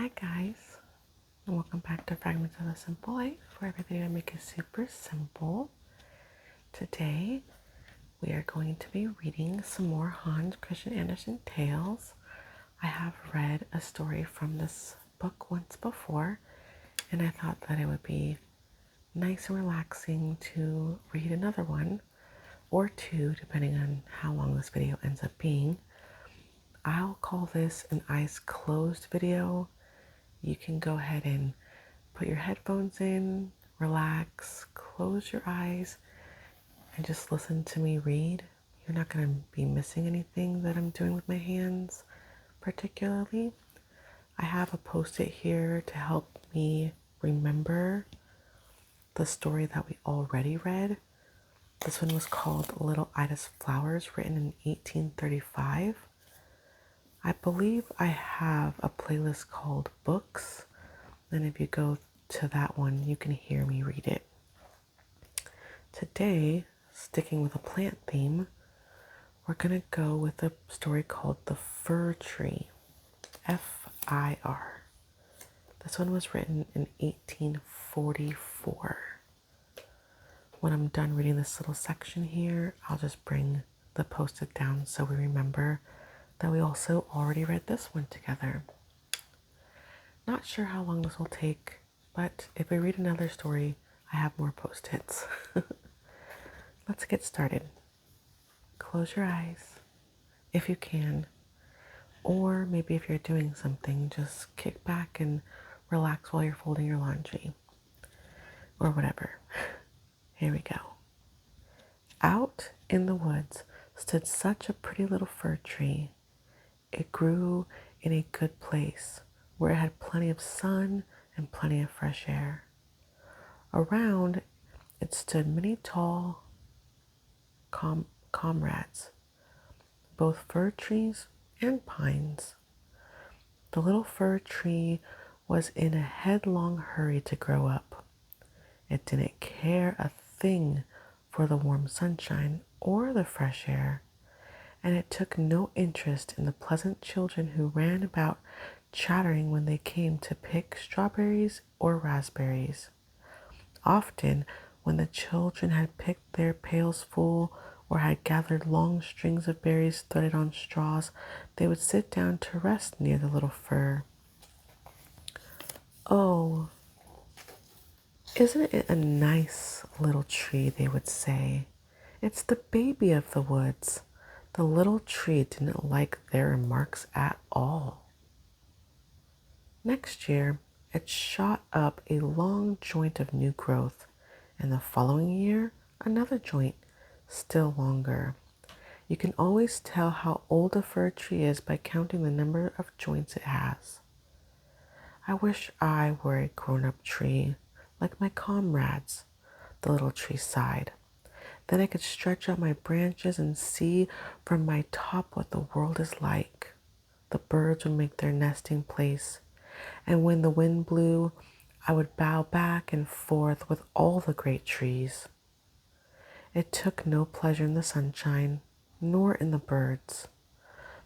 Hi guys, and welcome back to Fragments of a Simple Life, where every video I make is super simple. Today, we are going to be reading some more Hans Christian Andersen Tales. I have read a story from this book once before, and I thought that it would be nice and relaxing to read another one, or two, depending on how long this video ends up being. I'll call this an eyes closed video. You can go ahead and put your headphones in, relax, close your eyes, and just listen to me read. You're not going to be missing anything that I'm doing with my hands particularly. I have a post-it here to help me remember the story that we already read. This one was called Little Ida's Flowers, written in 1835. I believe I have a playlist called Books, and if you go to that one, you can hear me read it. Today, sticking with a plant theme, we're going to go with a story called The Fir Tree, F-I-R. This one was written in 1844. When I'm done reading this little section here, I'll just bring the post-it down so we remember that we also already read this one together. Not sure how long this will take, but if we read another story, I have more post-its. Let's get started. Close your eyes if you can, or maybe if you're doing something, just kick back and relax while you're folding your laundry, or whatever. Here we go. Out in the woods stood such a pretty little fir tree. It grew in a good place where it had plenty of sun and plenty of fresh air. Around it stood many tall comrades, both fir trees and pines. The little fir tree was in a headlong hurry to grow up. It didn't care a thing for the warm sunshine or the fresh air, and it took no interest in the pleasant children who ran about chattering when they came to pick strawberries or raspberries. Often, when the children had picked their pails full or had gathered long strings of berries threaded on straws, they would sit down to rest near the little fir. "Oh, isn't it a nice little tree?" they would say. "It's the baby of the woods." The little tree didn't like their remarks at all. Next year, it shot up a long joint of new growth, and the following year, another joint, still longer. You can always tell how old a fir tree is by counting the number of joints it has. "I wish I were a grown-up tree, like my comrades," the little tree sighed. "Then I could stretch out my branches and see from my top what the world is like. The birds would make their nesting place, and when the wind blew, I would bow back and forth with all the great trees." It took no pleasure in the sunshine, nor in the birds.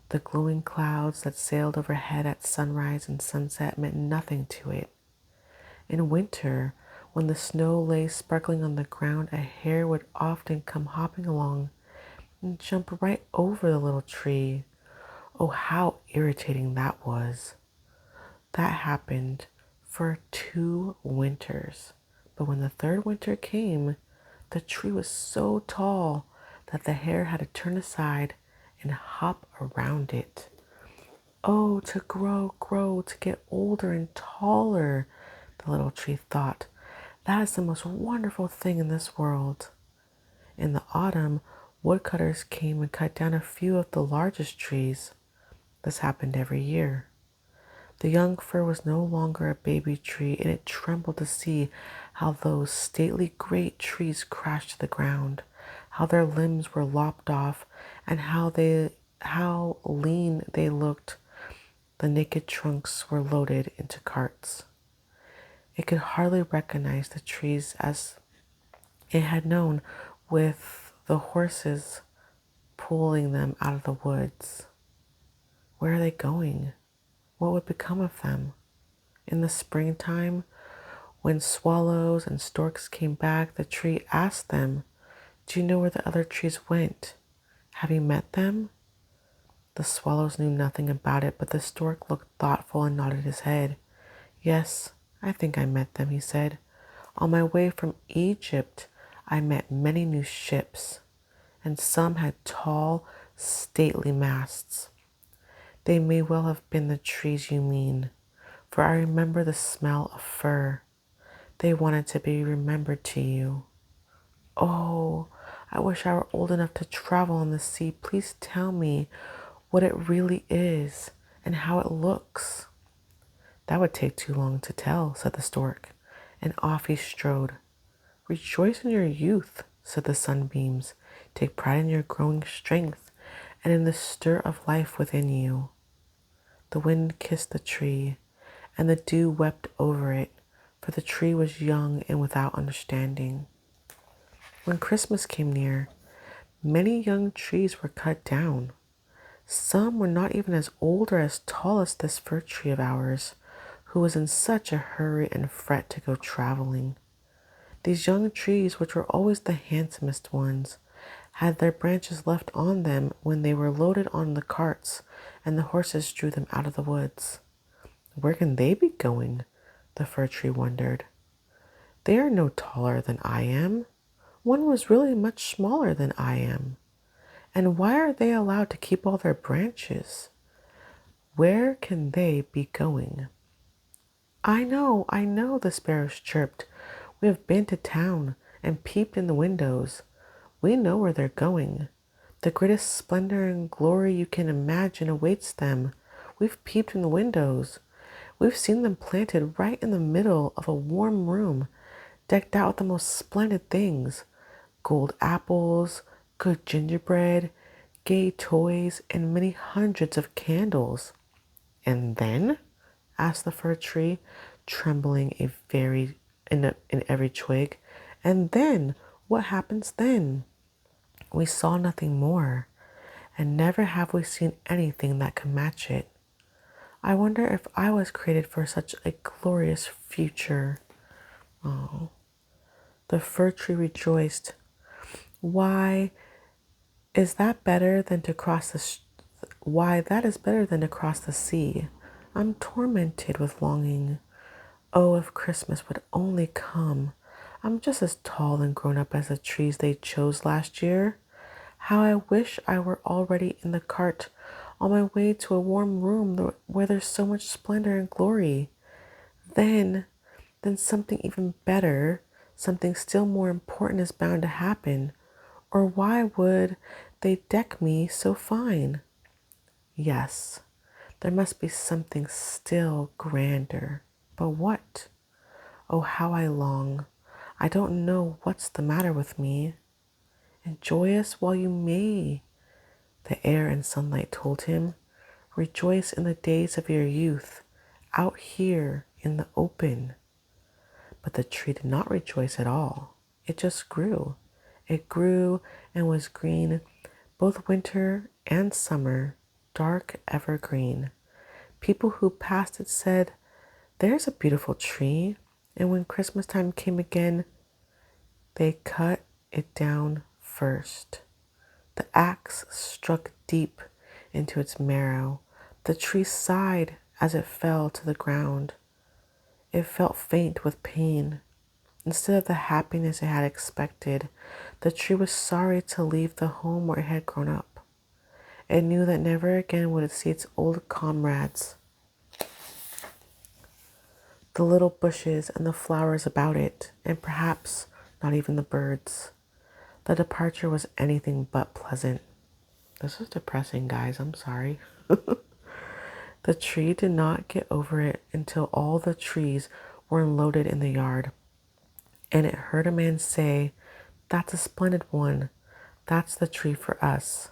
The glowing clouds that sailed overhead at sunrise and sunset meant nothing to it. In winter, when the snow lay sparkling on the ground, a hare would often come hopping along and jump right over the little tree. Oh, how irritating that was. That happened for 2 winters. But when the third winter came, the tree was so tall that the hare had to turn aside and hop around it. "Oh, to grow, to get older and taller," the little tree thought. "That is the most wonderful thing in this world." In the autumn, woodcutters came and cut down a few of the largest trees. This happened every year. The young fir was no longer a baby tree, and it trembled to see how those stately great trees crashed to the ground, how their limbs were lopped off, and how lean they looked. The naked trunks were loaded into carts. It could hardly recognize the trees as it had known, with the horses pulling them out of the woods. Where are they going? What would become of them? In the springtime, when swallows and storks came back, the tree asked them, "Do you know where the other trees went? Have you met them?" The swallows knew nothing about it, but the stork looked thoughtful and nodded his head. "Yes, I think I met them," he said. "On my way from Egypt, I met many new ships, and some had tall, stately masts. They may well have been the trees you mean, for I remember the smell of fur. They wanted to be remembered to you." "Oh, I wish I were old enough to travel on the sea. Please tell me what it really is and how it looks." "That would take too long to tell," said the stork, and off he strode. "Rejoice in your youth," said the sunbeams. "Take pride in your growing strength and in the stir of life within you." The wind kissed the tree, and the dew wept over it, for the tree was young and without understanding. When Christmas came near, many young trees were cut down. Some were not even as old or as tall as this fir tree of ours, who was in such a hurry and fret to go traveling. These young trees, which were always the handsomest ones, had their branches left on them when they were loaded on the carts and the horses drew them out of the woods. Where can they be going? The fir tree wondered. They are no taller than I am. One was really much smaller than I am. And why are they allowed to keep all their branches? Where can they be going? I know, the sparrows chirped. "We have been to town and peeped in the windows. We know where they're going. The greatest splendor and glory you can imagine awaits them. We've peeped in the windows. We've seen them planted right in the middle of a warm room, decked out with the most splendid things: gold apples, good gingerbread, gay toys, and many hundreds of candles." "And then?" asked the fir tree, trembling in every twig. "And then? What happens then? We saw nothing more, and never have we seen anything that could match it. I wonder if I was created for such a glorious future." Oh, the fir tree rejoiced. "Why is that better than to cross Why, that is better than to cross the sea. I'm tormented with longing. Oh, if Christmas would only come! I'm just as tall and grown up as the trees they chose last year. How I wish I were already in the cart on my way to a warm room where there's so much splendor and glory. Then, then something even better, something still more important is bound to happen. Or why would they deck me so fine? Yes, there must be something still grander. But what? Oh, how I long. I don't know what's the matter with me." "Enjoy us while you may," the air and sunlight told him. "Rejoice in the days of your youth, out here in the open." But the tree did not rejoice at all. It just grew. It grew and was green, both winter and summer, dark evergreen. People who passed it said, "There's a beautiful tree." And when Christmas time came again, they cut it down first. The axe struck deep into its marrow. The tree sighed as it fell to the ground. It felt faint with pain. Instead of the happiness it had expected, the tree was sorry to leave the home where it had grown up. It knew that never again would it see its old comrades, the little bushes and the flowers about it, and perhaps not even the birds. The departure was anything but pleasant. This is depressing, guys. I'm sorry. The tree did not get over it until all the trees were unloaded in the yard, and it heard a man say, "That's a splendid one. That's the tree for us."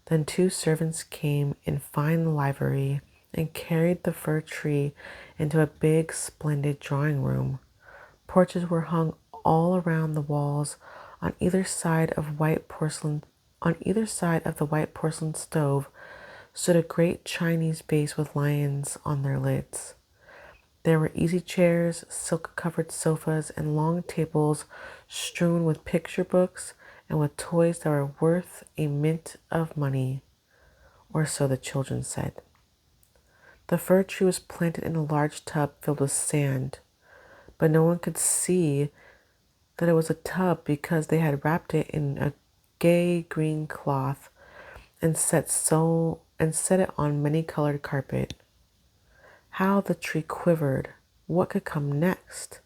Then two servants came in fine livery and carried the fir tree into a big, splendid drawing room. Portraits were hung all around the walls. On either side of the white porcelain stove stood a great Chinese vase with lions on their lids. There were easy chairs, silk-covered sofas, and long tables strewn with picture books and with toys that were worth a mint of money, or so the children said. The fir tree was planted in a large tub filled with sand, but no one could see that it was a tub because they had wrapped it in a gay green cloth and set it on many-colored carpet. How the tree quivered! What could come next?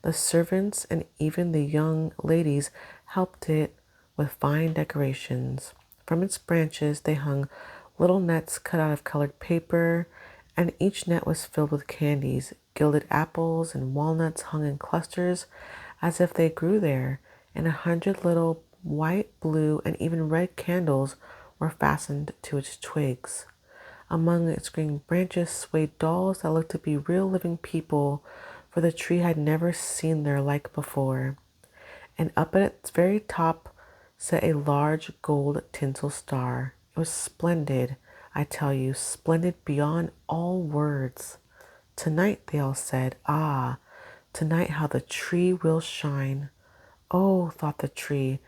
The servants and even the young ladies helped it with fine decorations. From its branches they hung little nets cut out of colored paper, and each net was filled with candies. Gilded apples and walnuts hung in clusters as if they grew there, and 100 little white, blue, and even red candles were fastened to its twigs. Among its green branches swayed dolls that looked to be real living people, for the tree had never seen their like before. And up at its very top sat a large gold tinsel star. It was splendid, I tell you, splendid beyond all words. Tonight, they all said, ah, tonight how the tree will shine. Oh, thought the tree,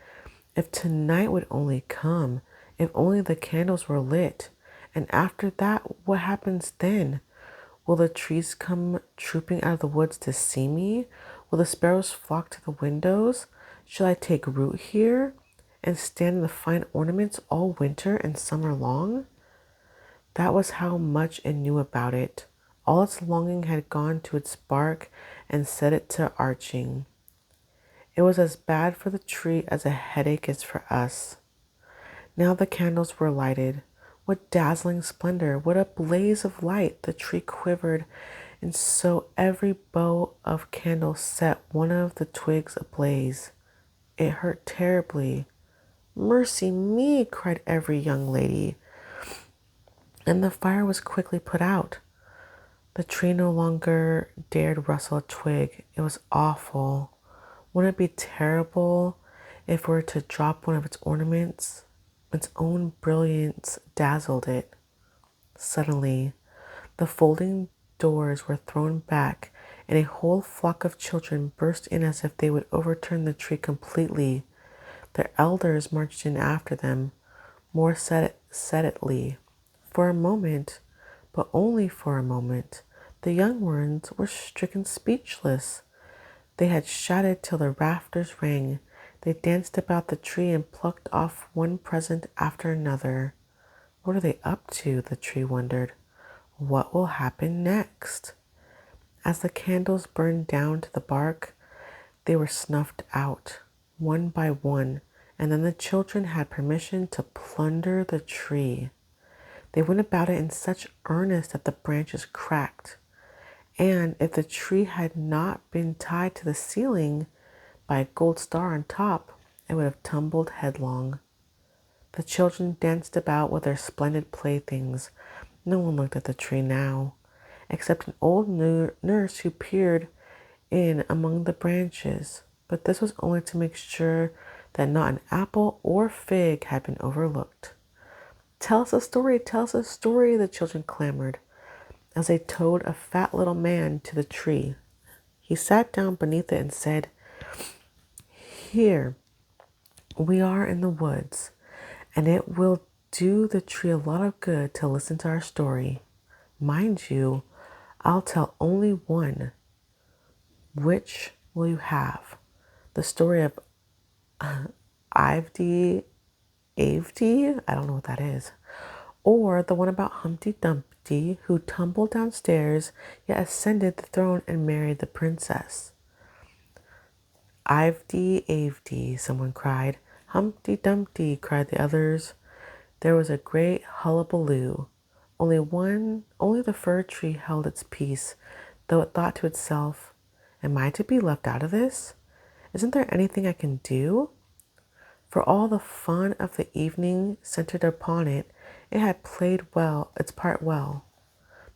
if tonight would only come, if only the candles were lit. And after that, what happens then? Will the trees come trooping out of the woods to see me? Will the sparrows flock to the windows? Shall I take root here and stand in the fine ornaments all winter and summer long? That was how much it knew about it. All its longing had gone to its bark and set it to arching. It was as bad for the tree as a headache is for us. Now the candles were lighted. What dazzling splendor! What a blaze of light! The tree quivered, and so every bow of candle set one of the twigs ablaze. It hurt terribly. Mercy me, cried every young lady. And the fire was quickly put out. The tree no longer dared rustle a twig. It was awful. Wouldn't it be terrible if it were to drop one of its ornaments? Its own brilliance dazzled it. Suddenly, the folding doors were thrown back, and a whole flock of children burst in as if they would overturn the tree completely. Their elders marched in after them, more sedately. For a moment, but only for a moment, the young ones were stricken speechless. They had shouted till the rafters rang. They danced about the tree and plucked off one present after another. What are they up to? The tree wondered. What will happen next? As the candles burned down to the bark, they were snuffed out, one by one, and then the children had permission to plunder the tree. They went about it in such earnest that the branches cracked, and if the tree had not been tied to the ceiling by a gold star on top, it would have tumbled headlong. The children danced about with their splendid playthings. No one looked at the tree now, except an old nurse who peered in among the branches. But this was only to make sure that not an apple or fig had been overlooked. Tell us a story, tell us a story, the children clamored, as they towed a fat little man to the tree. He sat down beneath it and said, Here, we are in the woods, and it will do the tree a lot of good to listen to our story. Mind you, I'll tell only one. Which will you have? The story of Ivedy Avedy? I don't know what that is. Or the one about Humpty Dumpty, who tumbled downstairs, yet ascended the throne and married the princess. Ivedy Avedy, someone cried. Humpty Dumpty, cried the others. There was a great hullabaloo. Only the fir tree held its peace, though it thought to itself, Am I to be left out of this? Isn't there anything I can do? For all the fun of the evening centered upon it, it had played its part well.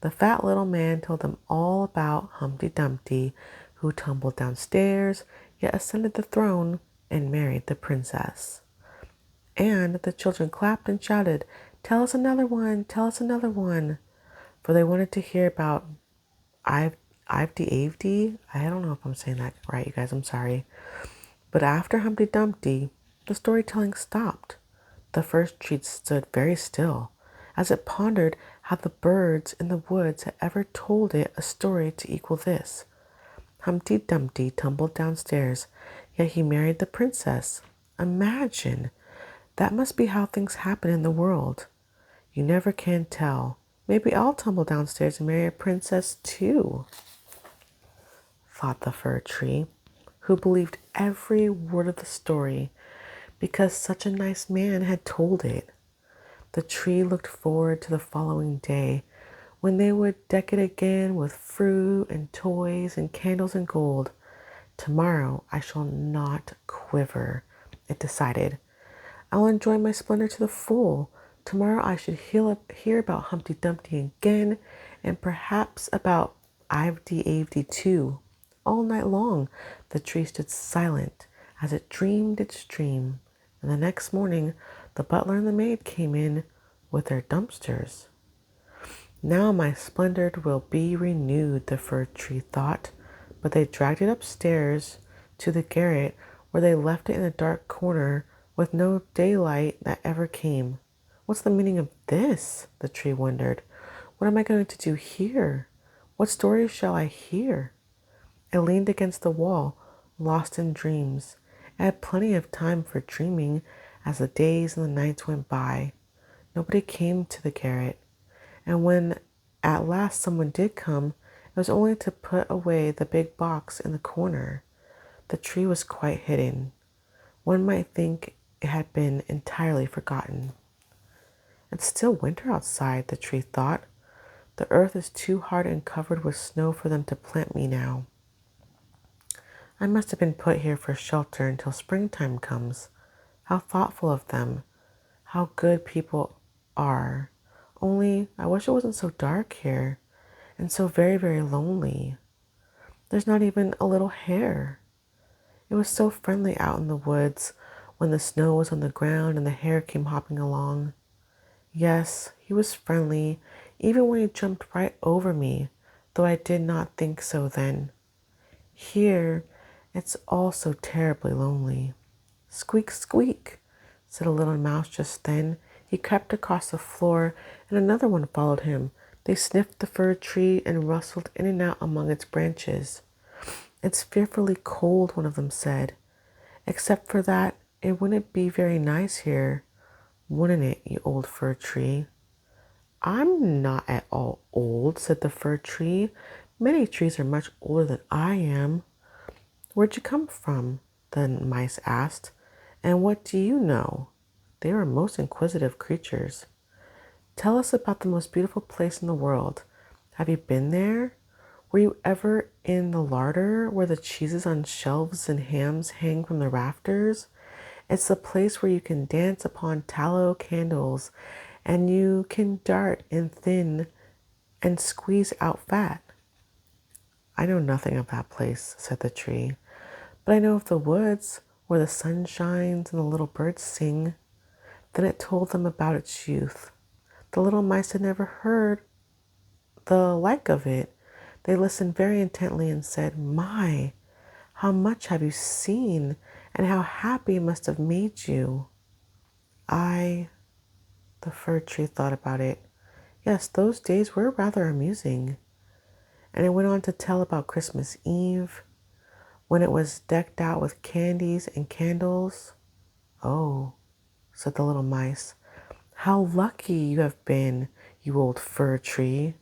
The fat little man told them all about Humpty Dumpty, who tumbled downstairs, yet ascended the throne and married the princess. And the children clapped and shouted, Tell us another one, tell us another one, for they wanted to hear about Ivdy, I don't know if I'm saying that right, you guys, I'm sorry. But after Humpty Dumpty, the storytelling stopped. The first tree stood very still, as it pondered how the birds in the woods had ever told it a story to equal this. Humpty Dumpty tumbled downstairs, yet he married the princess. Imagine! That must be how things happen in the world. You never can tell. Maybe I'll tumble downstairs and marry a princess too, thought the fir tree, who believed every word of the story because such a nice man had told it. The tree looked forward to the following day when they would deck it again with fruit and toys and candles and gold. Tomorrow I shall not quiver, it decided. I'll enjoy my splendor to the full. Tomorrow I should hear about Humpty Dumpty again, and perhaps about Ivedy too. All night long the tree stood silent as it dreamed its dream, and the next morning the butler and the maid came in with their dumpsters. Now my splendor will be renewed, the fir tree thought, but they dragged it upstairs to the garret where they left it in a dark corner with no daylight that ever came. What's the meaning of this? The tree wondered. What am I going to do here? What stories shall I hear? It leaned against the wall, lost in dreams. It had plenty of time for dreaming as the days and the nights went by. Nobody came to the garret, and when at last someone did come, it was only to put away the big box in the corner. The tree was quite hidden. One might think it had been entirely forgotten. It's still winter outside, the tree thought. The earth is too hard and covered with snow for them to plant me now. I must have been put here for shelter until springtime comes. How thoughtful of them. How good people are. Only I wish it wasn't so dark here and so very, very lonely. There's not even a little hare. It was so friendly out in the woods when the snow was on the ground and the hare came hopping along. Yes, he was friendly, even when he jumped right over me, though I did not think so then. Here, it's all so terribly lonely. Squeak, squeak, said a little mouse just then. He crept across the floor, and another one followed him. They sniffed the fir tree and rustled in and out among its branches. It's fearfully cold, one of them said. Except for that, it wouldn't be very nice here, wouldn't it, you old fir tree? I'm not at all old, said the fir tree. Many trees are much older than I am. Where'd you come from? The mice asked. And what do you know? They were most inquisitive creatures. Tell us about the most beautiful place in the world. Have you been there? Were you ever in the larder where the cheeses on shelves and hams hang from the rafters? It's the place where you can dance upon tallow candles and you can dart in thin and squeeze out fat. I know nothing of that place, said the tree, but I know of the woods where the sun shines and the little birds sing. Then it told them about its youth. The little mice had never heard the like of it. They listened very intently and said, My, how much have you seen, and how happy it must have made you. The fir tree thought about it. Yes, those days were rather amusing. And it went on to tell about Christmas Eve, when it was decked out with candies and candles. Oh, said the little mice, how lucky you have been, you old fir tree.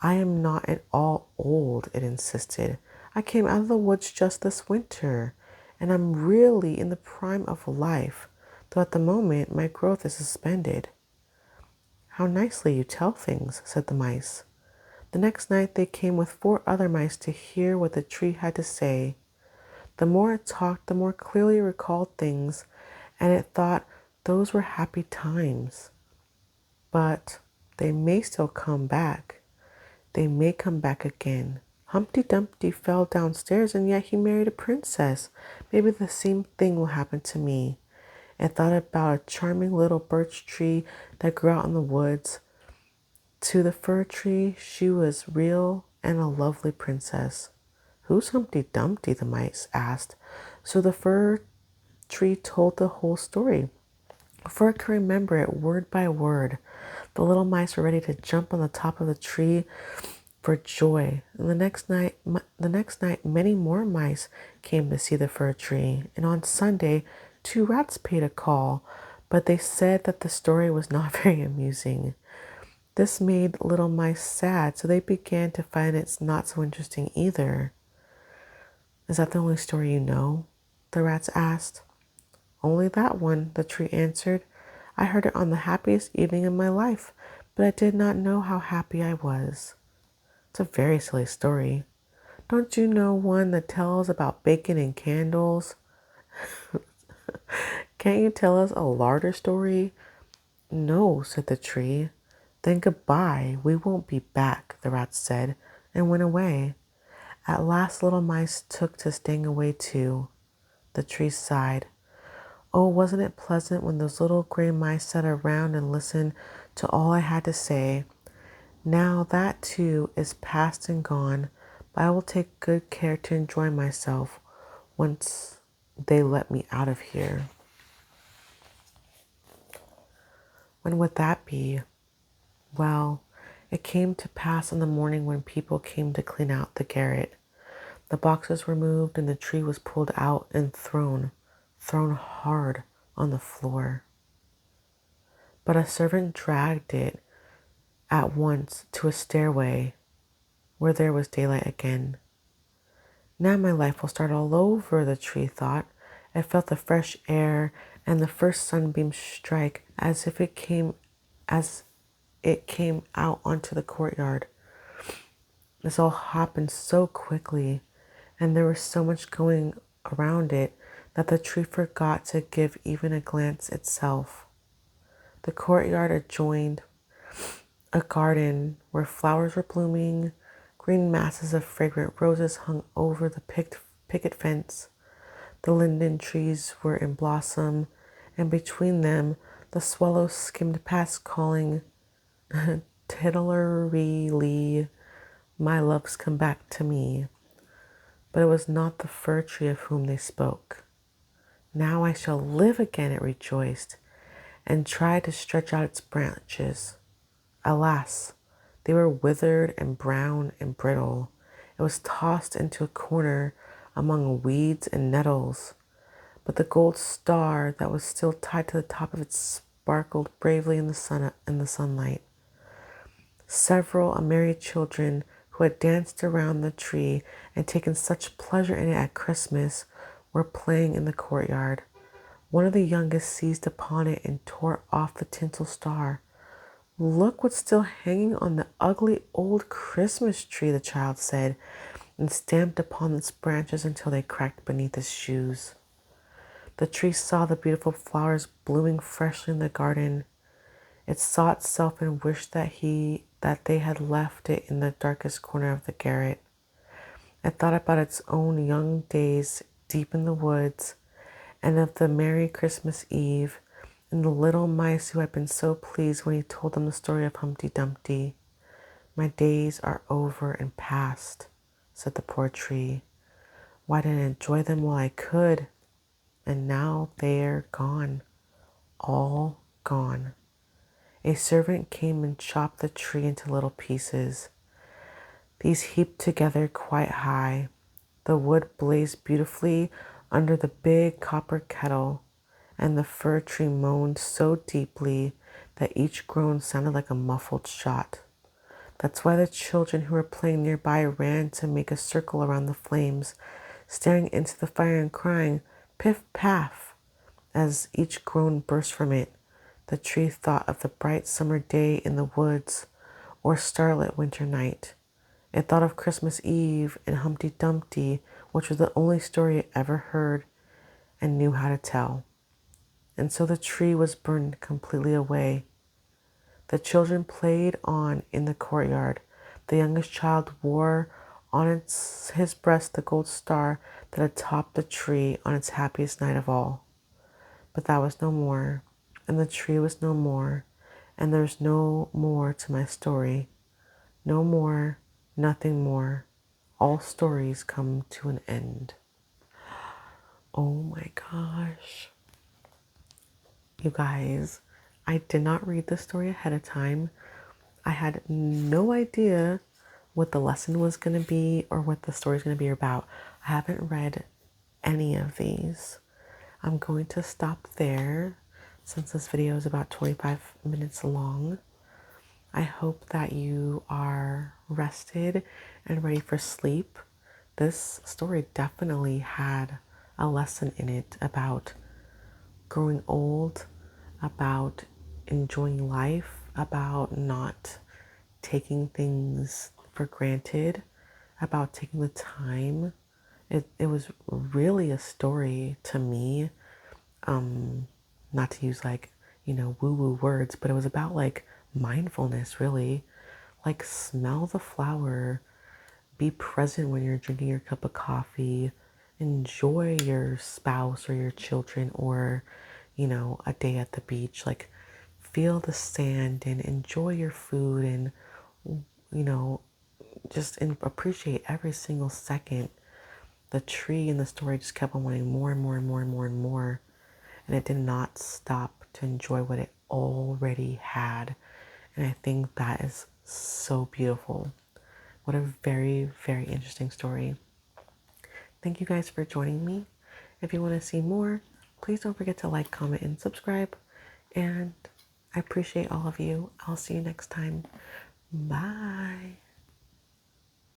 I am not at all old, it insisted. I came out of the woods just this winter, and I'm really in the prime of life, though at the moment my growth is suspended. How nicely you tell things, said the mice. The next night they came with 4 other mice to hear what the tree had to say. The more it talked, the more clearly it recalled things, and it thought those were happy times. But they may still come back. They may come back again. Humpty Dumpty fell downstairs, and yet he married a princess. Maybe the same thing will happen to me. It thought about a charming little birch tree that grew out in the woods. To the fir tree, she was real and a lovely princess. Who's Humpty Dumpty? The mice asked. So the fir tree told the whole story. Before I could remember it word by word, the little mice were ready to jump on the top of the tree for joy. And the next night, many more mice came to see the fir tree. And on Sunday, 2 rats paid a call, but they said that the story was not very amusing. This made little mice sad, so they began to find it's not so interesting either. Is that the only story you know? The rats asked. Only that one, the tree answered. I heard it on the happiest evening of my life, but I did not know how happy I was. It's a very silly story. Don't you know one that tells about bacon and candles? Can't you tell us a larder story? No, said the tree. Then goodbye, we won't be back, the rats said, and went away. At last little mice took to staying away too. The tree sighed. Oh, wasn't it pleasant when those little gray mice sat around and listened to all I had to say? Now that too is past and gone, but I will take good care to enjoy myself once they let me out of here. When would that be? Well, it came to pass in the morning when people came to clean out the garret. The boxes were moved and the tree was pulled out and thrown hard on the floor. But a servant dragged it at once to a stairway where there was daylight again. Now my life will start all over, the tree thought. It felt the fresh air and the first sunbeam strike as it came out onto the courtyard. This all happened so quickly, and there was so much going around it that the tree forgot to give even a glance itself. The courtyard adjoined a garden where flowers were blooming. Green masses of fragrant roses hung over the picket fence. The linden trees were in blossom, and between them the swallows skimmed past, calling, Tiddlery-lee, my love's come back to me. But it was not the fir tree of whom they spoke. Now I shall live again, it rejoiced, and tried to stretch out its branches. Alas, they were withered and brown and brittle. It was tossed into a corner among weeds and nettles. But the gold star that was still tied to the top of it sparkled bravely in the sunlight. Several merry children who had danced around the tree and taken such pleasure in it at Christmas were playing in the courtyard. One of the youngest seized upon it and tore off the tinsel star. Look what's still hanging on the ugly old Christmas tree, the child said, and stamped upon its branches until they cracked beneath his shoes. The tree saw the beautiful flowers blooming freshly in the garden. It saw itself and wished that they had left it in the darkest corner of the garret. It thought about its own young days deep in the woods, and of the merry Christmas Eve, and the little mice who had been so pleased when he told them the story of Humpty Dumpty. My days are over and past, said the poor tree. Why didn't I enjoy them while I could? And now they're gone, all gone. A servant came and chopped the tree into little pieces. These heaped together quite high. The wood blazed beautifully under the big copper kettle, and the fir tree moaned so deeply that each groan sounded like a muffled shot. That's why the children who were playing nearby ran to make a circle around the flames, staring into the fire and crying, "Piff, paff," as each groan burst from it. The tree thought of the bright summer day in the woods, or starlit winter night. It thought of Christmas Eve and Humpty Dumpty, which was the only story it ever heard and knew how to tell. And so the tree was burned completely away. The children played on in the courtyard. The youngest child wore on his breast the gold star that had topped the tree on its happiest night of all. But that was no more, and the tree was no more, and there's no more to my story. No more, nothing more. All stories come to an end. Oh my gosh. You guys, I did not read the story ahead of time. I had no idea what the lesson was going to be or what the story is going to be about. I haven't read any of these. I'm going to stop there since this video is about 25 minutes long. I hope that you are rested and ready for sleep. This story definitely had a lesson in it about growing old, about enjoying life, about not taking things for granted, about taking the time. It was really a story to me, not to use like, woo-woo words, but it was about like mindfulness, really. Like, smell the flower, be present when you're drinking your cup of coffee, enjoy your spouse or your children, or, a day at the beach. Like, feel the sand and enjoy your food and, you know, just appreciate every single second. The tree in the story just kept on wanting more and more and more and more and more. And it did not stop to enjoy what it already had. And I think that is so beautiful. What a very, very interesting story. Thank you guys for joining me. If you want to see more, please don't forget to like, comment, and subscribe. And I appreciate all of you. I'll see you next time. Bye.